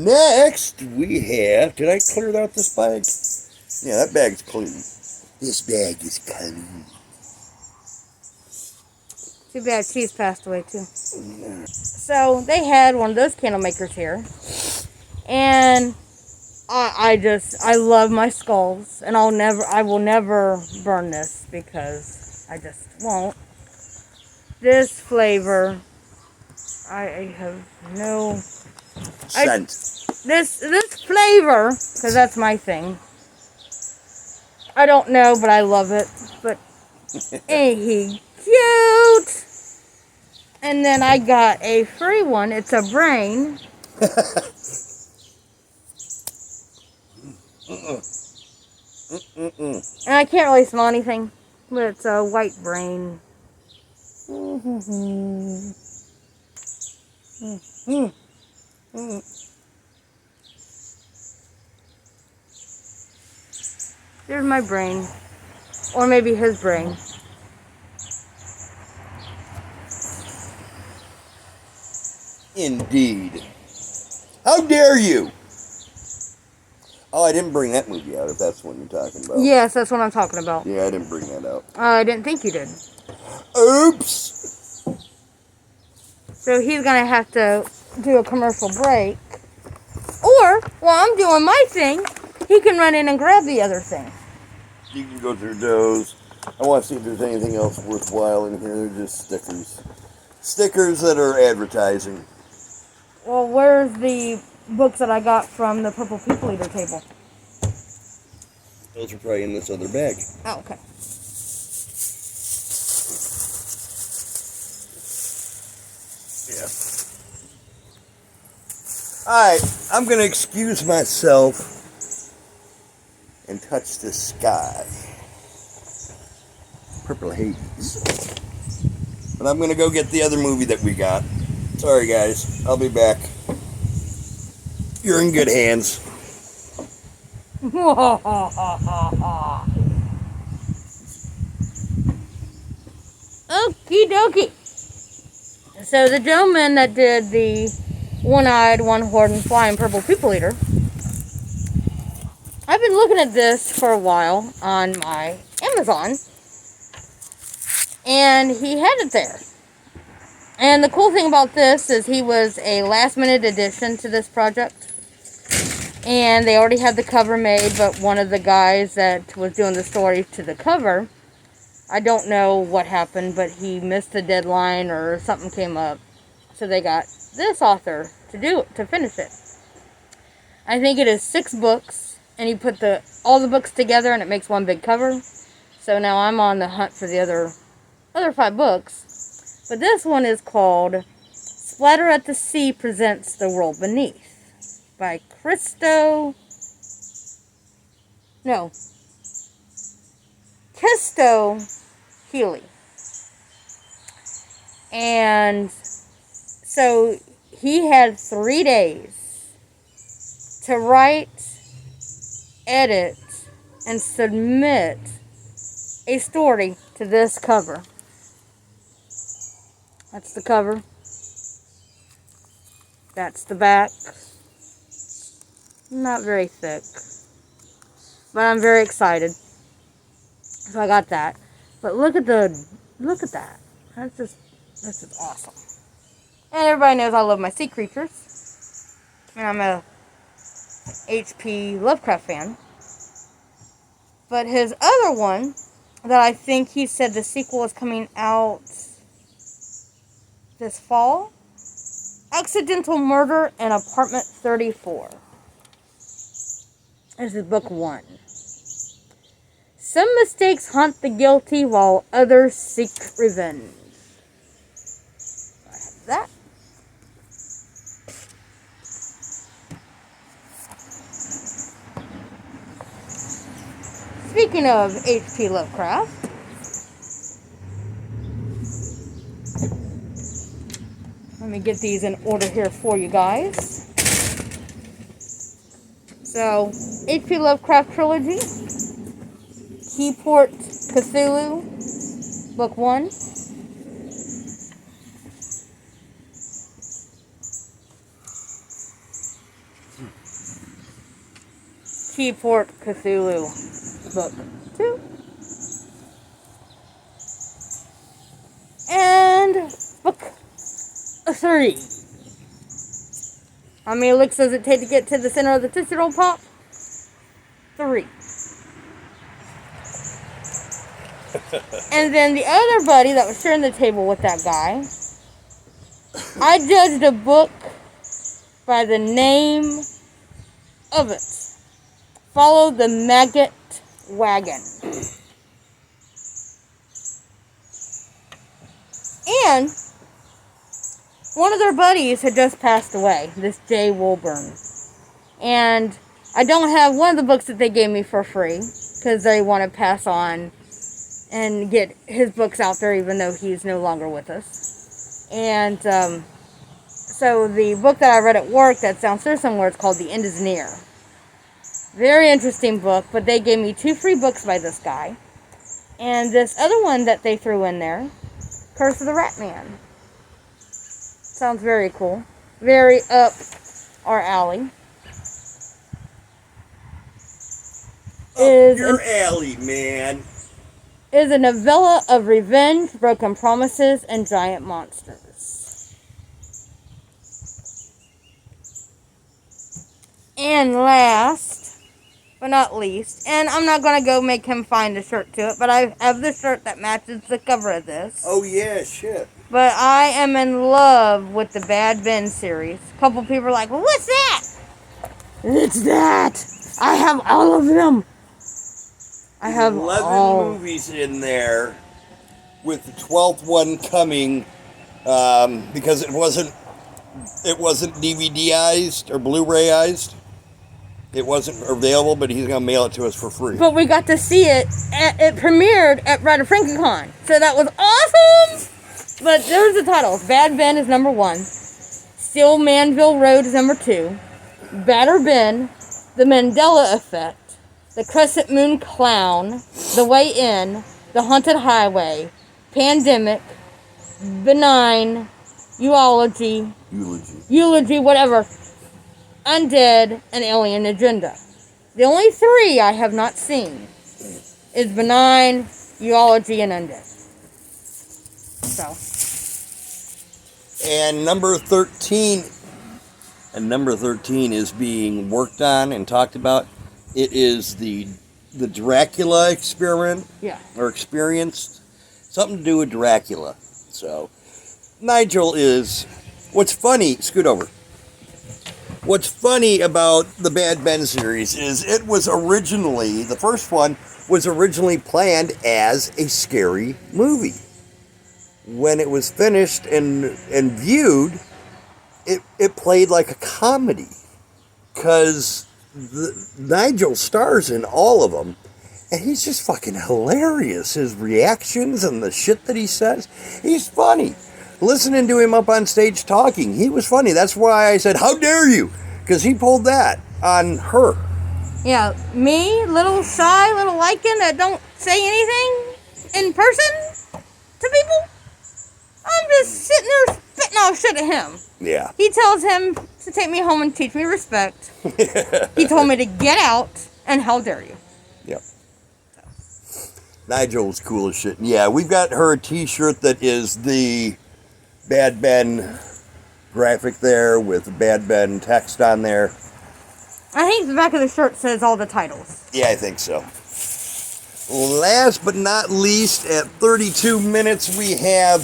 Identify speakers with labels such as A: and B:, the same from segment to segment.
A: next we have, did I clear out this bag? Yeah, that bag's clean. This bag is clean.
B: Too bad Cheese passed away too. So they had one of those candle makers here. And I love my skulls. And I will never burn this because I just won't. This flavor, I have no
A: scent.
B: This flavor, because that's my thing. I don't know, but I love it. But ain't he cute? And then I got a free one. It's a brain. And I can't really smell anything, but it's a white brain. There's my brain. Or maybe his brain.
A: Indeed. How dare you? Oh, I didn't bring that movie out, if that's what you're talking about.
B: Yes, that's what I'm talking about.
A: Yeah, I didn't bring that out.
B: I didn't think you did.
A: Oops!
B: So he's going to have to do a commercial break. Or, while I'm doing my thing, he can run in and grab the other thing.
A: You can go through those. I want to see if there's anything else worthwhile in here. They're just stickers. Stickers that are advertising.
B: Well, where's the books that I got from the Purple People Eater table?
A: Those are probably in this other bag.
B: Oh, okay.
A: Yeah. Alright, I'm going to excuse myself and touch the sky. Purple haze. But I'm going to go get the other movie that we got. Sorry, guys. I'll be back. You're in good hands.
B: Okie dokie. So the gentleman that did the one-eyed, one-horned, and flying Purple People Eater, I've been looking at this for a while on my Amazon, and he had it there. And the cool thing about this is he was a last-minute addition to this project. And they already had the cover made, but one of the guys that was doing the story to the cover, I don't know what happened, but he missed the deadline or something came up. So they got this author to finish it. I think it is 6 books, and he put all the books together and it makes one big cover. So now I'm on the hunt for the other 5 books. But this one is called Splatter at the Sea Presents The World Beneath by CHRISTO HEALY. And so he had 3 days to write, edit, and submit a story to this cover. That's the cover. That's the back. Not very thick. But I'm very excited. So I got that. But look at that. That's just awesome. And everybody knows I love my sea creatures. And I'm a H.P. Lovecraft fan. But his other one, that I think he said the sequel is coming out this fall. Accidental Murder in Apartment 34. This is book 1. Some mistakes haunt the guilty while others seek revenge. I have that. Speaking of H.P. Lovecraft, let me get these in order here for you guys. So, H.P. Lovecraft Trilogy, Keyport Cthulhu, Book 1. Fort Cthulhu book 2. And book 3. How many licks does it take to get to the center of the Tootsie Roll Pop? 3. And then the other buddy that was sharing the table with that guy, I judged a book by the name of it. Follow the Maggot Wagon. And one of their buddies had just passed away, this J. WILBURN. And I don't have one of the books that they gave me for free, because they want to pass on and get his books out there, even though he's no longer with us. And so the book that I read at work that's downstairs somewhere is called The End is Near. Very interesting book, but they gave me 2 free books by this guy. And this other one that they threw in there, Curse of the Rat Man. Sounds very cool. Very up our alley.
A: Up your alley, man.
B: Is a novella of revenge, broken promises, and giant monsters. And last, but not least, and I'm not going to go make him find a shirt to it, but I have the shirt that matches the cover of this.
A: Oh, yeah, shit.
B: But I am in love with the Bad Ben series. A couple people are like, well, what's that? It's that. I have all of them. I have
A: 11 movies in there, with the 12th one coming, because it wasn't DVDized or Blu-rayized. It wasn't available, but he's going to mail it to us for free.
B: But we got to see it. It premiered at FRANKENCON. So that was awesome! But there's the titles. Bad Ben is number 1. Still Manville Road is number 2. Batter Ben, The Mandela Effect, The Crescent Moon Clown, The Way In, The Haunted Highway, Pandemic, Benign, Eulogy, whatever, Undead, and Alien Agenda. The only 3 I have not seen is Benign, Eulogy, and Undead. So.
A: And number 13 is being worked on and talked about. It is the Dracula experiment, or experience, something to do with Dracula. So, Nigel is, what's funny, scoot over. What's funny about the Bad Ben series is it was originally, the first one was originally planned as a scary movie. When it was finished and viewed, it played like a comedy. Because Nigel stars in all of them, and he's just fucking hilarious. His reactions and the shit that he says, he's funny. Listening to him up on stage talking, he was funny. That's why I said, how dare you? Because he pulled that on her.
B: Yeah, me, little shy, little Lycan that don't say anything in person to people. I'm just sitting there spitting all shit at him.
A: Yeah.
B: He tells him to take me home and teach me respect. He told me to get out, and how dare you?
A: Yep. Nigel's cool as shit. Yeah, we've got her a t-shirt that is the Bad Ben graphic there with Bad Ben text on there.
B: I think the back of the shirt says all the titles.
A: Yeah, I think so. Last but not least, at 32 minutes, we have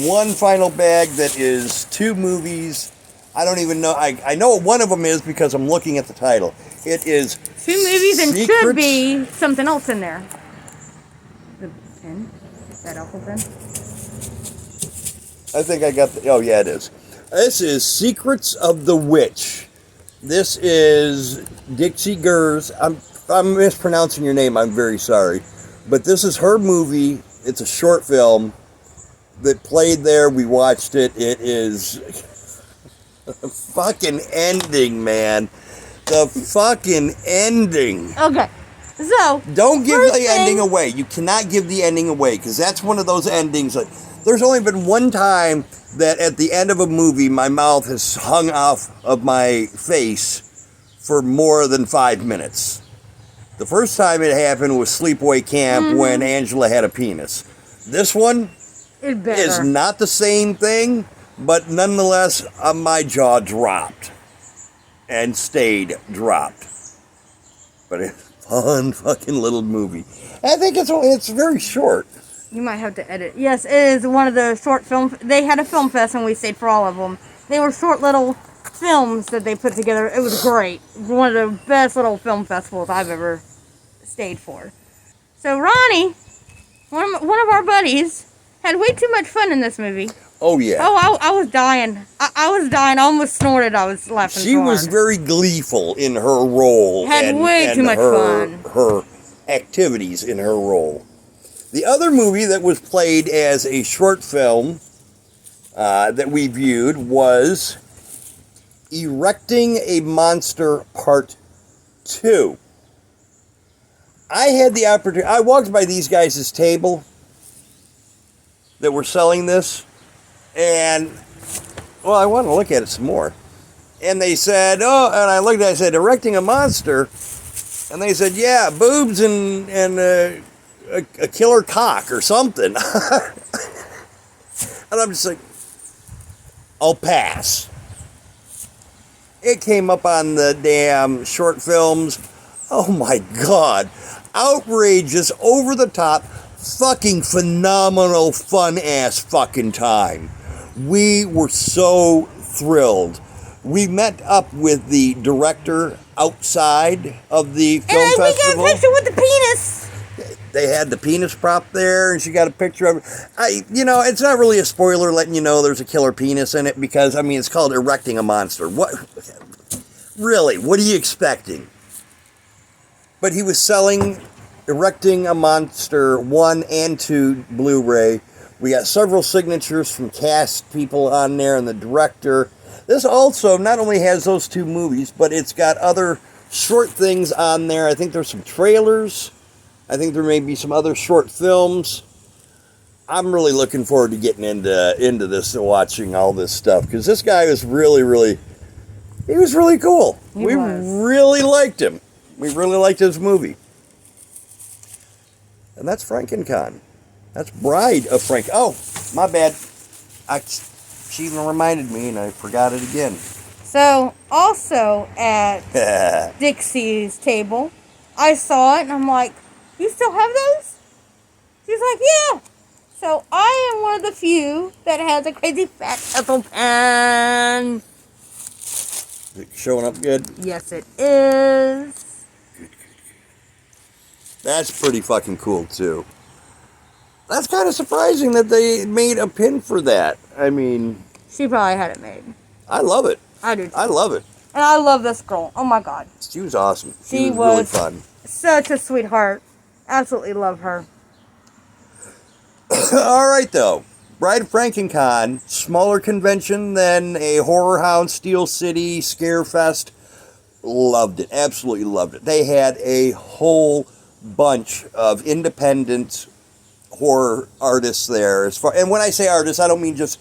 A: one final bag that is 2 movies. I don't even know. I know what one of them is because I'm looking at the title. It is
B: 2 movies and
A: Secrets.
B: should be something else in there. The pen? That alpha pen?
A: I think I got the... Oh, yeah, it is. This is Secrets of the Witch. This is Dixie Gers. I'm mispronouncing your name. I'm very sorry. But this is her movie. It's a short film that played there. We watched it. It is a fucking ending, man. The fucking ending.
B: Okay. So,
A: don't give the ending away. You cannot give the ending away because that's one of those endings that there's only been one time that at the end of a movie my mouth has hung off of my face for more than 5 minutes. The first time it happened was Sleepaway Camp when Angela had a penis. This one is not the same thing, but nonetheless, my jaw dropped and stayed dropped. But it's a fun fucking little movie. I think it's very short.
B: You might have to edit. Yes, it is one of the short films. They had a film fest and we stayed for all of them. They were short little films that they put together. It was great. One of the best little film festivals I've ever stayed for. So Ronnie, one of our buddies, had way too much fun in this movie.
A: Oh yeah.
B: Oh, I was dying. I was dying. I almost snorted. I was laughing.
A: She was very gleeful in her role.
B: Had way too much fun.
A: Her activities in her role. The other movie that was played as a short film that we viewed was Erecting a Monster Part 2. I had the opportunity, I walked by these guys' table that were selling this, and, well, I wanted to look at it some more. And they said, oh, and I looked at it, I said, Erecting a Monster, and they said, yeah, boobs and a killer cock or something. And I'm just like, I'll pass. It came up on the damn short films. Oh my God. Outrageous, over the top, fucking phenomenal, fun ass fucking time. We were so thrilled. We met up with the director outside of the film festival.
B: And we got a picture with the penis.
A: They had the penis prop there, and she got a picture of it. It's not really a spoiler letting you know there's a killer penis in it because, I mean, it's called Erecting a Monster. What? Really? What are you expecting? But he was selling Erecting a Monster 1 and 2 Blu-ray. We got several signatures from cast people on there and the director. This also not only has those two movies, but it's got other short things on there. I think there's some trailers. I think there may be some other short films. I'm really looking forward to getting into this and watching all this stuff because this guy was really cool. We really liked him. We really liked his movie. And that's FRANKENCON. That's Bride of Frank. Oh, my bad. She even reminded me and I forgot it again.
B: So, also at Dixie's table, I saw it and I'm like, you still have those? She's like, yeah. So I am one of the few that has a crazy fat Ethel pen.
A: Is it showing up good?
B: Yes, it is.
A: That's pretty fucking cool, too. That's kind of surprising that they made a pin for that. I mean...
B: She probably had it made.
A: I love it.
B: I do, too.
A: I love it.
B: And I love this girl. Oh, my God.
A: She was awesome. She was really fun.
B: Such a sweetheart. Absolutely love her.
A: All right, though. Bride of FRANKENCON, smaller convention than a Horror Hound, Steel City, Scare Fest. Loved it. Absolutely loved it. They had a whole bunch of independent horror artists there. And when I say artists, I don't mean just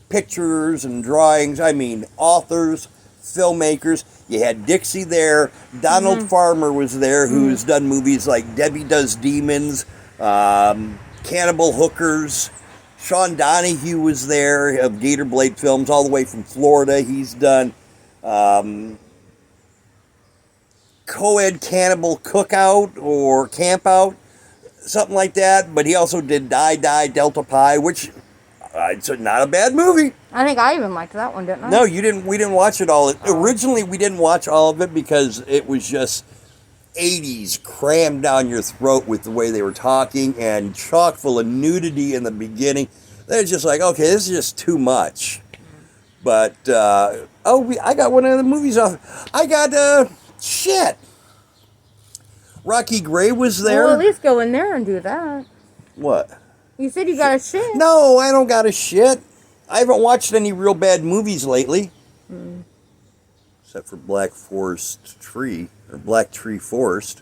A: pictures and drawings. I mean authors, filmmakers. You had Dixie there. Donald Farmer was there, who's done movies like Debbie Does Demons, Cannibal Hookers. Sean Donahue was there of Gator Blade Films, all the way from Florida. He's done Co-Ed Cannibal Cookout or Campout, something like that. But he also did Die Die Delta Pi, which it's not a bad movie.
B: I think I even liked that one, didn't I?
A: No, you didn't. We didn't watch it all. Originally, we didn't watch all of it because it was just 80s crammed down your throat with the way they were talking and chock full of nudity in the beginning. They're just like, okay, this is just too much. But, I got one of the movies off. I got, shit. Rocky Gray was there.
B: Well, at least go in there and do that.
A: What?
B: You said you got a shit.
A: No, I don't got a shit. I haven't watched any real bad movies lately. Except for Black Tree Forest.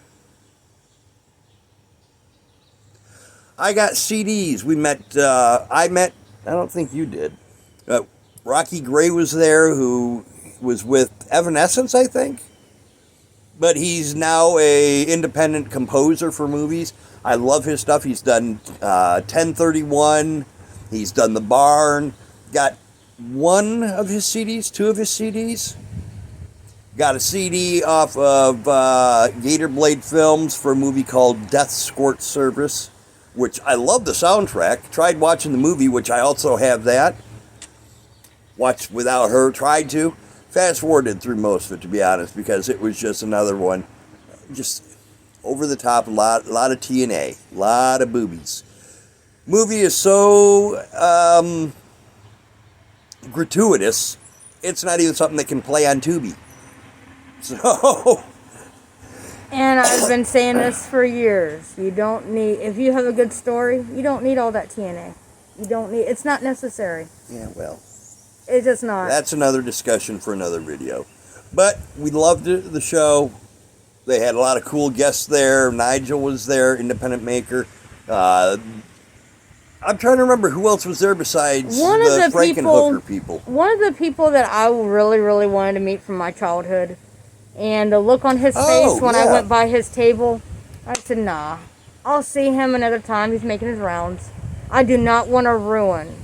A: I got CDs. I don't think you did. Rocky Gray was there, who was with Evanescence, I think. but he's now a independent composer for movies. I love his stuff. He's done 1031. He's done The Barn. Got one of his CDs, two of his CDs. Got a CD off of Gator Blade Films for a movie called Death Escort Service, which I love the soundtrack. Tried watching the movie, which I also have that. Watched without her, tried to. Fast forwarded through most of it, to be honest, because it was just another one. Just over the top, a lot of TNA, a lot of boobies. Movie is so gratuitous, it's not even something that can play on Tubi. So...
B: And I've been saying this for years. You don't need, if you have a good story, you don't need all that TNA. You don't need, it's not necessary.
A: Yeah, well...
B: It's just not.
A: That's another discussion for another video. But we loved the show. They had a lot of cool guests there. Nigel was there, independent maker. I'm trying to remember who else was there besides the Frankenhooker people.
B: One of the people that I really, really wanted to meet from my childhood. And the look on his face when I went by his table, I said, nah, I'll see him another time. He's making his rounds. I do not want to ruin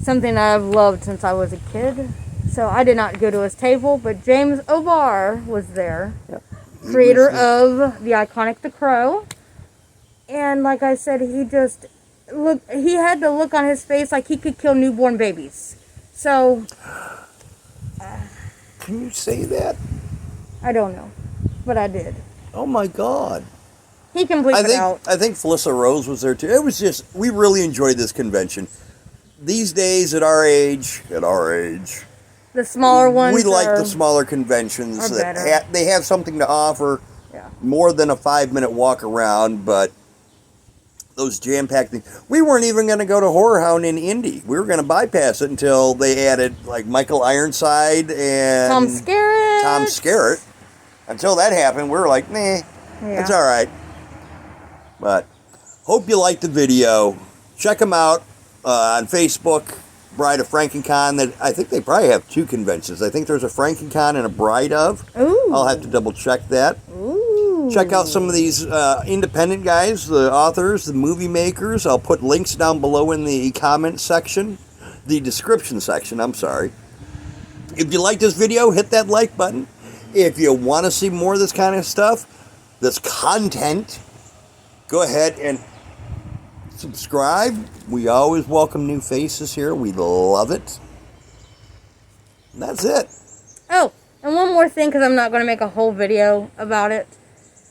B: something I've loved since I was a kid. So I did not go to his table, but James O'Barr was there.
A: Yep.
B: Creator of the iconic The Crow. And like I said, he had the look on his face like he could kill newborn babies. So...
A: Can you say that?
B: I don't know, but I did.
A: Oh my God.
B: He can bleep it out.
A: I think Felissa Rose was there too. It was just, we really enjoyed this convention. These days, at our age,
B: the smaller ones,
A: we like the smaller conventions that they have something to offer.
B: Yeah.
A: More than a 5-minute walk around, but those jam-packed things. We weren't even going to go to Horror Hound in Indy. We were going to bypass it until they added like Michael Ironside and
B: Tom Skerritt.
A: Until that happened, we were like, nah, it's all right. But hope you liked the video. Check them out on Facebook. Bride of FRANKENCON. That I think they probably have 2 conventions. I think there's a FRANKENCON and a Bride of.
B: Ooh.
A: I'll have to double check that.
B: Ooh.
A: Check out some of these independent guys, the authors, the movie makers. I'll put links down below in the comment section, the description section, I'm sorry. If you like this video, hit that like button. If you want to see more of this kind of stuff, this content, go ahead and subscribe. We always welcome new faces here. We love it. And that's it.
B: Oh, and one more thing, because I'm not going to make a whole video about it.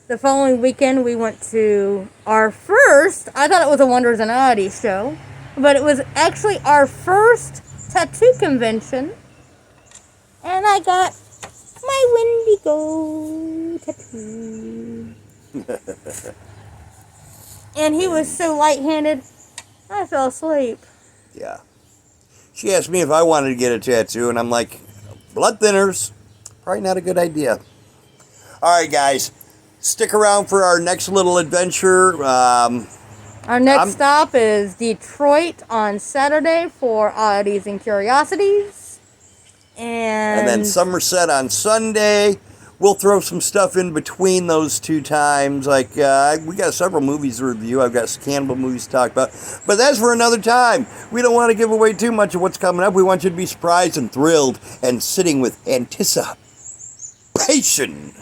B: The following weekend, we went to our first, I thought it was a Wonders and Oddities show, but it was actually our first tattoo convention. And I got my Wendigo tattoo. And he was so light-handed, I fell asleep.
A: Yeah. She asked me if I wanted to get a tattoo, and I'm like, blood thinners, probably not a good idea. All right, guys, stick around for our next little adventure.
B: Our next stop is Detroit on Saturday for Oddities and Curiosities. And
A: then Somerset on Sunday. We'll throw some stuff in between those 2 times. Like, we got several movies to review. I've got cannibal movies to talk about. But that's for another time. We don't want to give away too much of what's coming up. We want you to be surprised and thrilled and sitting with anticipation.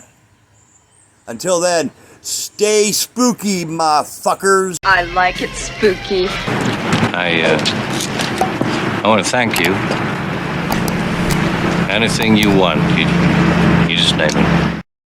A: Until then, stay spooky, motherfuckers.
C: I like it spooky.
D: I want to thank you. Anything you want, you just name it.